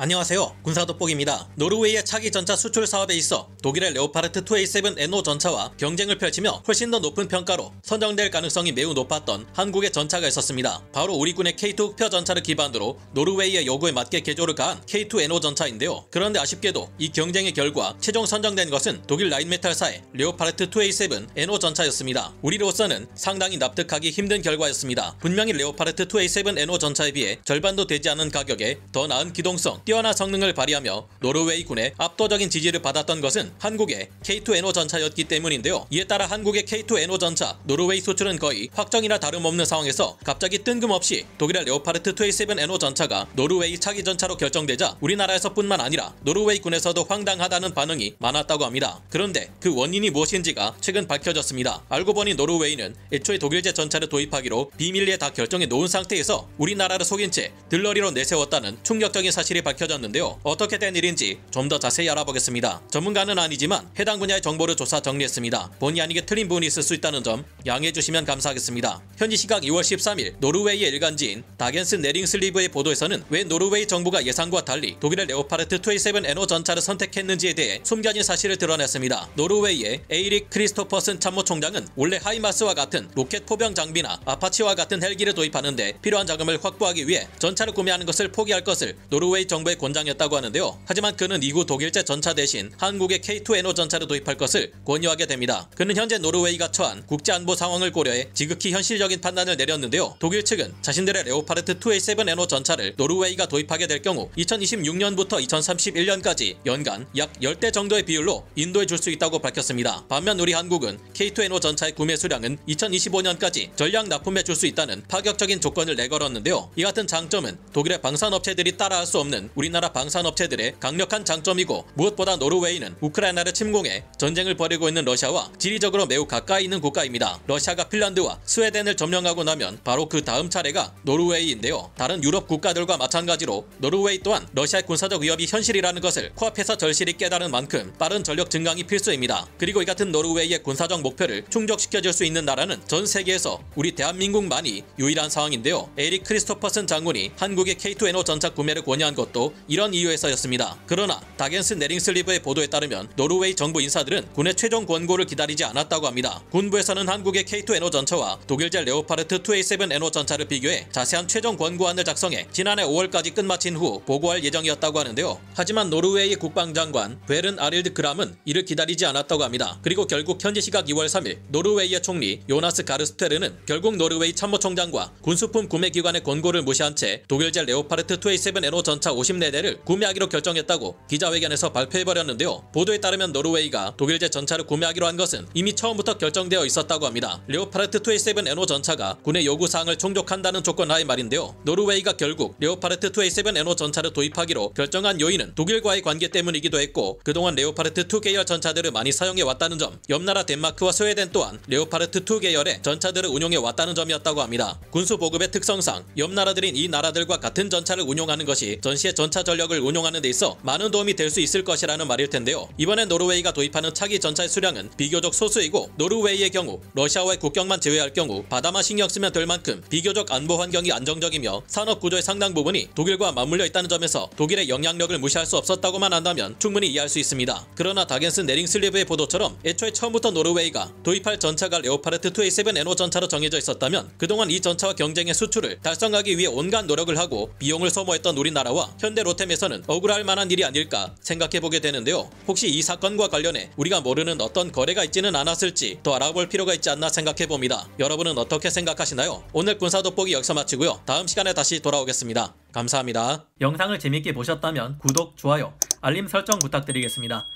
안녕하세요. 군사돋보기입니다. 노르웨이의 차기 전차 수출 사업에 있어 독일의 레오파르트 2A7 NO 전차와 경쟁을 펼치며 훨씬 더 높은 평가로 선정될 가능성이 매우 높았던 한국의 전차가 있었습니다. 바로 우리 군의 K2 흑표 전차를 기반으로 노르웨이의 요구에 맞게 개조를 가한 K2 NO 전차인데요. 그런데 아쉽게도 이 경쟁의 결과 최종 선정된 것은 독일 라인메탈사의 레오파르트 2A7 NO 전차였습니다. 우리로서는 상당히 납득하기 힘든 결과였습니다. 분명히 레오파르트 2A7 NO 전차에 비해 절반도 되지 않은 가격에 더 나은 기동성, 뛰어난 성능을 발휘하며 노르웨이 군의 압도적인 지지를 받았던 것은 한국의 K2 NO 전차였기 때문인데요. 이에 따라 한국의 K2 NO 전차 노르웨이 수출은 거의 확정이나 다름없는 상황에서 갑자기 뜬금없이 독일의 레오파르트 2A7 NO 전차가 노르웨이 차기 전차로 결정되자 우리나라에서뿐만 아니라 노르웨이 군에서도 황당하다는 반응이 많았다고 합니다. 그런데 그 원인이 무엇인지가 최근 밝혀졌습니다. 알고 보니 노르웨이는 애초에 독일제 전차를 도입하기로 비밀리에 다 결정해 놓은 상태에서 우리나라를 속인 채 들러리로 내세웠다는 충격적인 사실이 밝혀졌는데요. 어떻게 된 일인지 좀 더 자세히 알아보겠습니다. 전문가는 아니지만 해당 분야의 정보를 조사 정리했습니다. 본의 아니게 틀린 부분이 있을 수 있다는 점 양해해 주시면 감사하겠습니다. 현지 시각 2월 13일 노르웨이의 일간지인 다겐스 네링슬리브의 보도에서는 왜 노르웨이 정부가 예상과 달리 독일의 레오파르트 2A7 NO 전차를 선택했는지에 대해 숨겨진 사실을 드러냈습니다. 노르웨이의 에이릭 크리스토퍼슨 참모총장은 원래 하이마스와 같은 로켓 포병 장비나 아파치와 같은 헬기를 도입하는데 필요한 자금을 확보하기 위해 전차를 구매하는 것을 포기할 것을 노르웨이 정부에 권장했다고 하는데요. 하지만 그는 이후 독일제 전차 대신 한국의 K2 NO 전차를 도입할 것을 권유하게 됩니다. 그는 현재 노르웨이가 처한 국제안보 상황을 고려해 지극히 현실적인 판단을 내렸는데요. 독일 측은 자신들의 레오파르트 2A7 NO 전차를 노르웨이가 도입하게 될 경우 2026년부터 2031년까지 연간 약 10대 정도의 비율로 인도해 줄 수 있다고 밝혔습니다. 반면 우리 한국은 K2 NO 전차의 구매 수량은 2025년까지 전량 납품해 줄 수 있다는 파격적인 조건을 내걸었는데요. 이 같은 장점은 독일의 방산업체들이 따라할 수 없는 우리나라 방산업체들의 강력한 장점이고, 무엇보다 노르웨이는 우크라이나를 침공해 전쟁을 벌이고 있는 러시아와 지리적으로 매우 가까이 있는 국가입니다. 러시아가 핀란드와 스웨덴을 점령하고 나면 바로 그 다음 차례가 노르웨이인데요. 다른 유럽 국가들과 마찬가지로 노르웨이 또한 러시아의 군사적 위협이 현실이라는 것을 코앞에서 절실히 깨달은 만큼 빠른 전력 증강이 필수입니다. 그리고 이 같은 노르웨이의 군사적 목표를 충족시켜줄 수 있는 나라는 전 세계에서 우리 대한민국만이 유일한 상황인데요. 에릭 크리스토퍼슨 장군이 한국의 K2 NO 전차 구매를 권유한 것도 이런 이유에서였습니다. 그러나 다겐스 네링슬리브의 보도에 따르면 노르웨이 정부 인사들은 군의 최종 권고를 기다리지 않았다고 합니다. 군부에서는 한국의 K2 NO 전차와 독일제 레오파르트 2A7 NO 전차를 비교해 자세한 최종 권고안을 작성해 지난해 5월까지 끝마친 후 보고할 예정이었다고 하는데요. 하지만 노르웨이 국방장관 베른 아릴드 그람은 이를 기다리지 않았다고 합니다. 그리고 결국 현지 시각 2월 3일 노르웨이의 총리 요나스 가르스테르는 결국 노르웨이 참모총장과 군수품 구매기관의 권고를 무시한 채 독일제 레오파르트 2A7 NO 전차 54대를 구매하기로 결정했다고 기자회견에서 발표해버렸는데요. 보도에 따르면 노르웨이가 독일제 전차를 구매하기로 한 것은 이미 처음부터 결정되어 있었다고 합니다. 레오파르트 2A7 NO 전차가 군의 요구사항을 충족한다는 조건 하에 말인데요. 노르웨이가 결국 레오파르트 2A7 NO 전차를 도입하기로 결정한 요인은 독일과의 관계 때문이기도 했고, 그동안 레오파르트 2 계열 전차들을 많이 사용해왔다는 점, 옆나라 덴마크와 스웨덴 또한 레오파르트 2 계열의 전차들을 운용해왔다는 점이었다고 합니다. 군수 보급의 특성상 옆나라들인 이 나라들과 같은 전차를 운용하는 것이 전시의 전차 전력을 운용하는 데 있어 많은 도움이 될 수 있을 것이라는 말일 텐데요. 이번에 노르웨이가 도입하는 차기 전차의 수량은 비교적 소수이고, 노르웨이의 경우 러시아와의 국경만 제외할 경우 바다만 신경 쓰면 될 만큼 비교적 안보 환경이 안정적이며 산업 구조의 상당 부분이 독일과 맞물려 있다는 점에서 독일의 영향력을 무시할 수 없었다고만 한다면 충분히 이해할 수 있습니다. 그러나 다겐스 네링슬리브의 보도처럼 애초에 처음부터 노르웨이가 도입할 전차가 레오파르트 2A7 NO 전차로 정해져 있었다면 그동안 이 전차와 경쟁의 수출을 달성하기 위해 온갖 노력을 하고 비용을 소모했던 우리나라와 현대 로템에서는 억울할 만한 일이 아닐까 생각해보게 되는데요. 혹시 이 사건과 관련해 우리가 모르는 어떤 거래가 있지는 않았을지 더 알아볼 필요가 있지 않나 생각해봅니다. 여러분은 어떻게 생각하시나요? 오늘 군사돋보기 여기서 마치고요. 다음 시간에 다시 돌아오겠습니다. 감사합니다. 영상을 재밌게 보셨다면 구독, 좋아요, 알림 설정 부탁드리겠습니다.